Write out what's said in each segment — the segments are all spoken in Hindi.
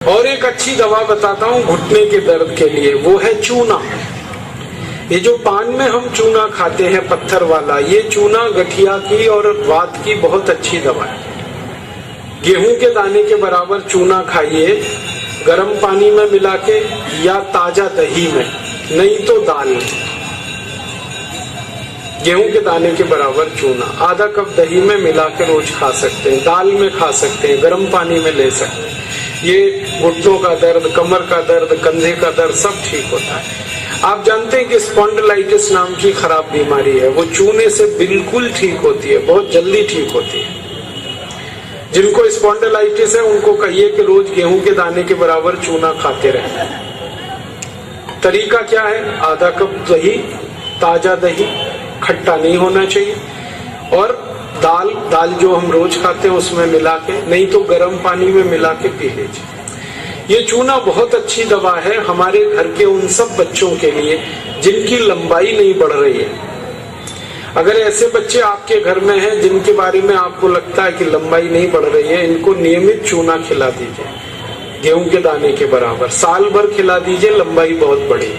और एक अच्छी दवा बताता हूँ घुटने के दर्द के लिए, वो है चूना। ये जो पान में हम चूना खाते हैं पत्थर वाला, ये चूना गठिया की और वात की बहुत अच्छी दवा है। गेहूं के दाने के बराबर चूना खाइए, गर्म पानी में मिला के या ताजा दही में, नहीं तो दाल में। गेहूं के दाने के बराबर चूना आधा कप दही में मिला के रोज खा सकते हैं, दाल में खा सकते हैं, गर्म पानी में ले सकते हैं। ये घुटनों का दर्द, कमर का दर्द, कंधे का दर्द सब ठीक होता है। आप जानते हैं कि स्पॉन्डिलाइटिस नाम की खराब बीमारी है, वो चूने से बिल्कुल ठीक होती है, बहुत जल्दी ठीक होती है। जिनको स्पॉन्डिलाइटिस है उनको कहिए कि रोज गेहूं के दाने के बराबर चूना खाते रहें। तरीका क्या है? आधा कप दही, ताजा दही, खट्टा नहीं होना चाहिए, और दाल जो हम रोज खाते हैं उसमें मिला के, नहीं तो गर्म पानी में मिला के पी लीजिए। ये चूना बहुत अच्छी दवा है हमारे घर के उन सब बच्चों के लिए जिनकी लंबाई नहीं बढ़ रही है। अगर ऐसे बच्चे आपके घर में हैं जिनके बारे में आपको लगता है कि लंबाई नहीं बढ़ रही है, इनको नियमित चूना खिला दीजिए गेहूं के दाने के बराबर, साल भर खिला दीजिए, लंबाई बहुत बढ़ी।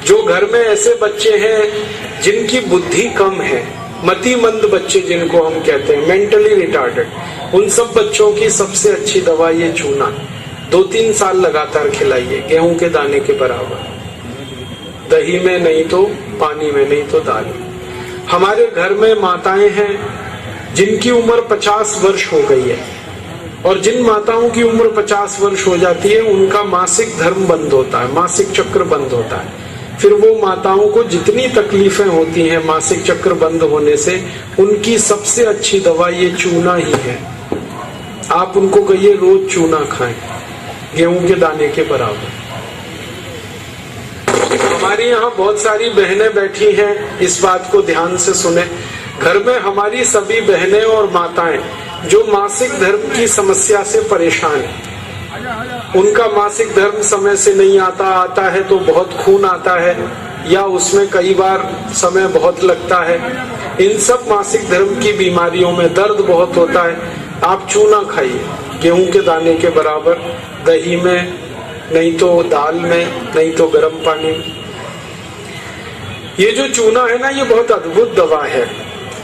जो घर में ऐसे बच्चे हैं जिनकी बुद्धि कम है, मतिमंद बच्चे जिनको हम कहते हैं, मेंटली रिटार्डेड, उन सब बच्चों की सबसे अच्छी दवा ये चूना। 2-3 साल लगातार खिलाइए गेहूं के दाने के बराबर, दही में नहीं तो पानी में, नहीं तो दाल में। हमारे घर में माताएं हैं जिनकी उम्र 50 वर्ष हो गई है, और जिन माताओं की उम्र 50 वर्ष हो जाती है उनका मासिक धर्म बंद होता है, मासिक चक्र बंद होता है। फिर वो माताओं को जितनी तकलीफें होती हैं मासिक चक्र बंद होने से, उनकी सबसे अच्छी दवा ये चूना ही है। आप उनको कहिए रोज चूना खाएं गेहूं के दाने के बराबर। हमारी यहाँ बहुत सारी बहनें बैठी हैं, इस बात को ध्यान से सुने। घर में हमारी सभी बहनें और माताएं जो मासिक धर्म की समस्या से परेशान हैं, उनका मासिक धर्म समय से नहीं आता है तो बहुत खून आता है, या उसमें कई बार समय बहुत लगता है। इन सब मासिक धर्म की बीमारियों में दर्द बहुत होता है। आप चूना खाइए गेहूं के दाने के बराबर, दही में, नहीं तो दाल में, नहीं तो गर्म पानी में। ये जो चूना है ना, ये बहुत अद्भुत दवा है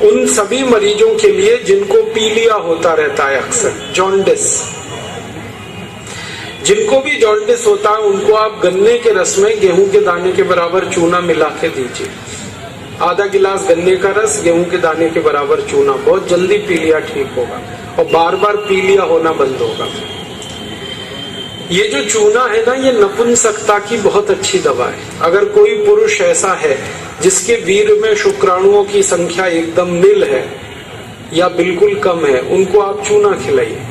उन सभी मरीजों के लिए जिनको पीलिया होता रहता है, अक्सर जॉन्डिस। जिनको भी जॉन्डिस होता है उनको आप गन्ने के रस में गेहूं के दाने के बराबर चूना मिला के दीजिए। आधा गिलास गन्ने का रस, गेहूं के दाने के बराबर चूना, बहुत जल्दी पीलिया ठीक होगा और बार बार पीलिया होना बंद होगा। ये जो चूना है ना, ये नपुंसकता की बहुत अच्छी दवा है। अगर कोई पुरुष ऐसा है जिसके वीर्य में शुक्राणुओं की संख्या एकदम नील है या बिल्कुल कम है, उनको आप चूना खिलाइए।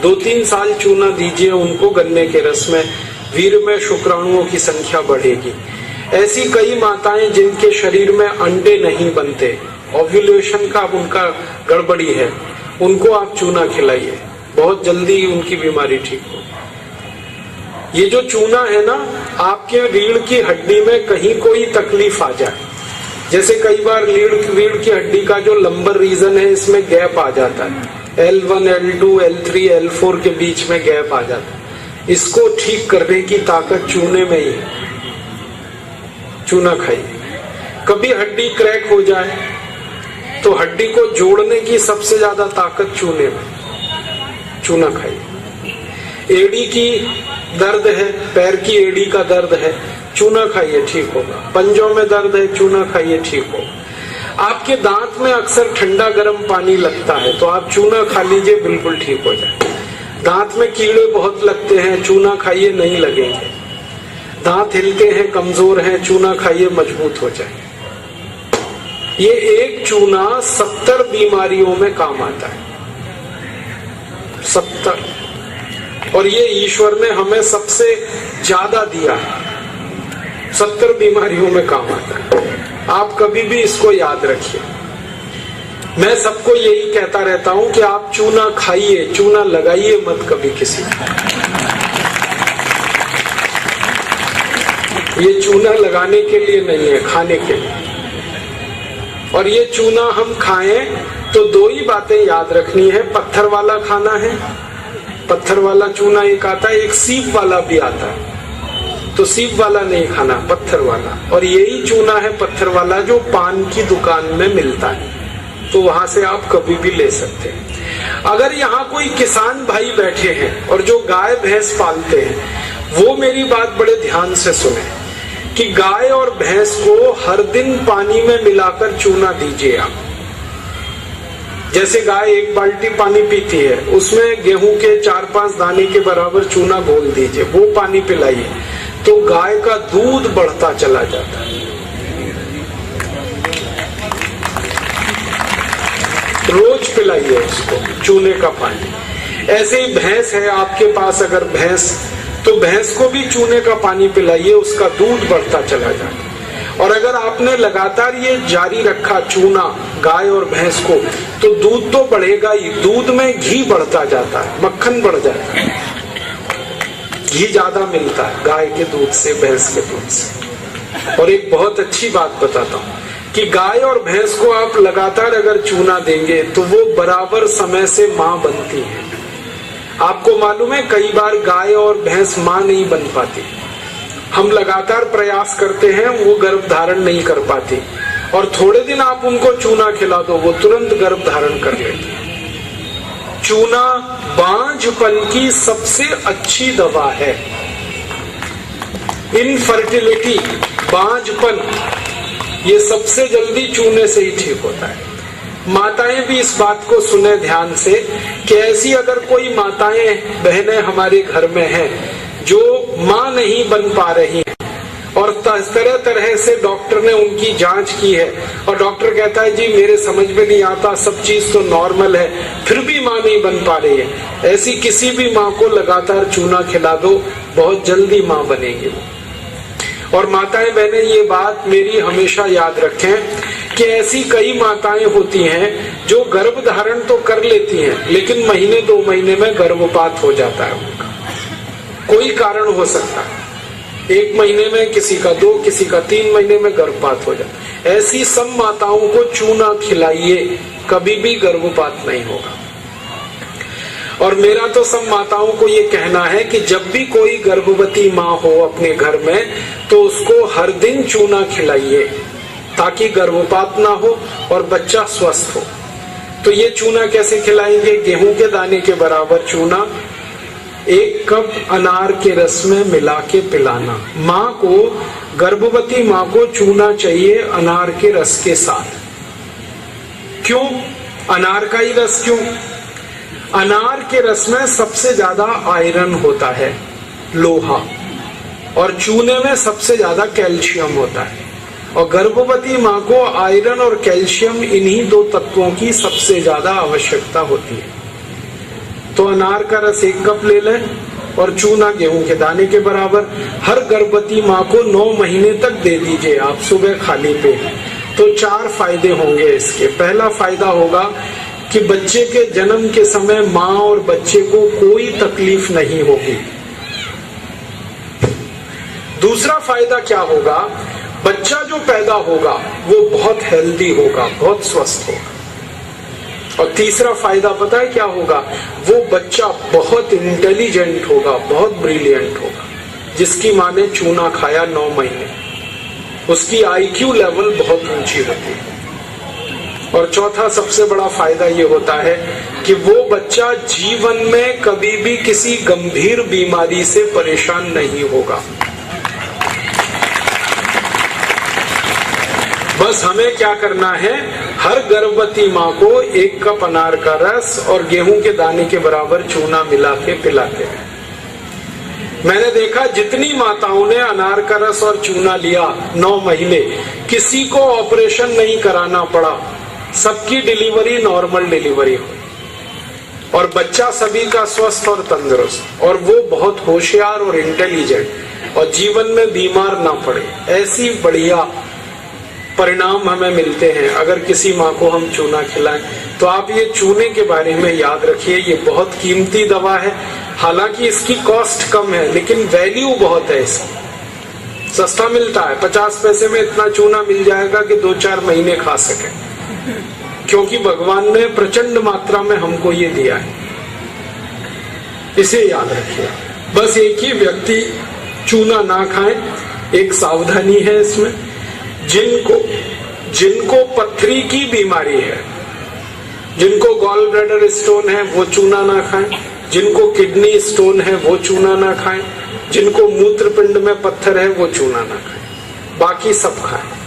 2-3 साल चूना दीजिए उनको गन्ने के रस में, वीर्य में शुक्राणुओं की संख्या बढ़ेगी। ऐसी कई माताएं जिनके शरीर में अंडे नहीं बनते, ओव्यूलेशन का उनका गड़बड़ी है, उनको आप चूना खिलाइए, बहुत जल्दी उनकी बीमारी ठीक हो। ये जो चूना है ना, आपके रीढ़ की हड्डी में कहीं कोई तकलीफ आ जाए, जैसे कई बार रीढ़ की हड्डी का जो लंबर रीजन है इसमें गैप आ जाता है, L1, L2, L3, L4 के बीच में गैप आ जाता है, इसको ठीक करने की ताकत चूने में ही है। चूना खाइए। कभी हड्डी क्रैक हो जाए तो हड्डी को जोड़ने की सबसे ज्यादा ताकत चूने में, चूना खाइए। एड़ी की दर्द है, पैर की एड़ी का दर्द है, चूना खाइए, ठीक होगा। पंजों में दर्द है, चूना खाइए, ठीक होगा। आपके दांत में अक्सर ठंडा गर्म पानी लगता है तो आप चूना खा लीजिए, बिल्कुल ठीक हो जाए। दांत में कीड़े बहुत लगते हैं, चूना खाइए, नहीं लगेंगे। दांत हिलते हैं, कमजोर हैं, चूना खाइए, मजबूत हो जाए। ये एक चूना 70 बीमारियों में काम आता है, 70। और ये ईश्वर ने हमें सबसे ज्यादा दिया है, 70 बीमारियों में काम आता है। आप कभी भी इसको याद रखिए। मैं सबको यही कहता रहता हूं कि आप चूना खाइए, चूना लगाइए मत कभी किसी को। ये चूना लगाने के लिए नहीं है, खाने के लिए। और ये चूना हम खाएं तो 2 ही बातें याद रखनी है, पत्थर वाला खाना है पत्थर वाला चूना एक आता है, एक सीप वाला भी आता है। तो सीप वाला नहीं खाना, पत्थर वाला। और यही चूना है पत्थर वाला जो पान की दुकान में मिलता है, तो वहां से आप कभी भी ले सकते हैं। अगर यहाँ कोई किसान भाई बैठे हैं और जो गाय भैंस पालते हैं, वो मेरी बात बड़े ध्यान से सुने कि गाय और भैंस को हर दिन पानी में मिलाकर चूना दीजिए आप। जैसे गाय 1 बाल्टी पानी पीती है, उसमें गेहूं के 4-5 दाने के बराबर चूना घोल दीजिए, वो पानी पिलाइए, तो गाय का दूध बढ़ता चला जाता है। रोज पिलाइए उसको चूने का पानी। ऐसे ही भैंस है आपके पास, अगर भैंस, तो भैंस को भी चूने का पानी पिलाइए, उसका दूध बढ़ता चला जाता है। और अगर आपने लगातार ये जारी रखा चूना गाय और भैंस को, तो दूध तो बढ़ेगा ही, दूध में घी बढ़ता जाता है, मक्खन बढ़ जाता है, घी ज्यादा मिलता है गाय के दूध से, भैंस के दूध से। और एक बहुत अच्छी बात बताता हूँ कि गाय और भैंस को आप लगातार अगर चूना देंगे तो वो बराबर समय से माँ बनती है। आपको मालूम है कई बार गाय और भैंस माँ नहीं बन पाती, हम लगातार प्रयास करते हैं, वो गर्भ धारण नहीं कर पाती, और थोड़े दिन आप उनको चूना खिला दो, वो तुरंत गर्भ धारण कर लेती है। चूना बांझपन की सबसे अच्छी दवा है। इनफर्टिलिटी, बांझपन, ये सबसे जल्दी चूने से ही ठीक होता है। माताएं भी इस बात को सुने ध्यान से कि ऐसी अगर कोई माताएं बहनें हमारे घर में हैं जो मां नहीं बन पा रही हैं, और तरह तरह से डॉक्टर ने उनकी जांच की है, और डॉक्टर कहता है जी मेरे समझ में नहीं आता, सब चीज तो नॉर्मल है, फिर भी मां नहीं बन पा रही है, ऐसी किसी भी मां को लगातार चूना खिला दो, बहुत जल्दी मां बनेगी। और माताएं बहनें ये बात मेरी हमेशा याद रखें कि ऐसी कई माताएं होती हैं जो गर्भ धारण तो कर लेती हैं, लेकिन महीने 2 महीने में गर्भपात हो जाता है उनका। कोई कारण हो सकता है, 1 महीने में, किसी का 2, किसी का 3 महीने में गर्भपात हो जाता है। ऐसी सब माताओं को चूना खिलाइए, कभी भी गर्भपात नहीं होगा। और मेरा तो सब माताओं को ये कहना है कि जब भी कोई गर्भवती माँ हो अपने घर में, तो उसको हर दिन चूना खिलाइए ताकि गर्भपात ना हो और बच्चा स्वस्थ हो। तो ये चूना कैसे खिलाएंगे? गेहूं के दाने के बराबर चूना 1 कप अनार के रस में मिला के पिलाना। माँ को, गर्भवती माँ को चूना चाहिए अनार के रस के साथ। क्यों अनार का ही रस? क्यों? अनार के रस में सबसे ज्यादा आयरन होता है, लोहा, और चूने में सबसे ज्यादा कैल्शियम होता है। और गर्भवती माँ को आयरन और कैल्शियम, इन्हीं 2 तत्वों की सबसे ज्यादा आवश्यकता होती है। तो अनार का रस 1 कप ले लें और चूना गेहूं के दाने के बराबर हर गर्भवती माँ को 9 महीने तक दे दीजिए आप, सुबह खाली पेट। तो 4 फायदे होंगे इसके। पहला फायदा होगा कि बच्चे के जन्म के समय माँ और बच्चे को कोई तकलीफ नहीं होगी। दूसरा फायदा क्या होगा? बच्चा जो पैदा होगा वो बहुत हेल्दी होगा, बहुत स्वस्थ होगा। और तीसरा फायदा पता है क्या होगा? वो बच्चा बहुत इंटेलिजेंट होगा, बहुत ब्रिलियंट होगा, जिसकी माँ ने चूना खाया 9 महीने, उसकी IQ लेवल बहुत ऊंची होती है। और चौथा सबसे बड़ा फायदा ये होता है कि वो बच्चा जीवन में कभी भी किसी गंभीर बीमारी से परेशान नहीं होगा। बस हमें क्या करना है? हर गर्भवती माँ को 1 कप अनार का रस और गेहूं के दाने के बराबर चूना मिला के पिलाते हैं। मैंने देखा जितनी माताओं ने अनार का रस और चूना लिया 9 महीने, किसी को ऑपरेशन नहीं कराना पड़ा, सबकी डिलीवरी नॉर्मल डिलीवरी हुई और बच्चा सभी का स्वस्थ और तंदुरुस्त, और वो बहुत होशियार और इंटेलिजेंट, और जीवन में बीमार ना पड़े। ऐसी बढ़िया परिणाम हमें मिलते हैं अगर किसी माँ को हम चूना खिलाएं। तो आप ये चूने के बारे में याद रखिए, ये बहुत कीमती दवा है। हालांकि इसकी कॉस्ट कम है, लेकिन वैल्यू बहुत है इसकी। सस्ता मिलता है, 50 पैसे में इतना चूना मिल जाएगा कि 2-4 महीने खा सके, क्योंकि भगवान ने प्रचंड मात्रा में हमको ये दिया है। इसे याद रखिए। बस एक ही व्यक्ति चूना ना खाए, एक सावधानी है इसमें। जिनको पथरी की बीमारी है, जिनको गॉल ब्लैडर स्टोन है, वो चूना ना खाएं। जिनको किडनी स्टोन है वो चूना ना खाएं। जिनको मूत्रपिंड में पत्थर है वो चूना ना खाएं। बाकी सब खाएं।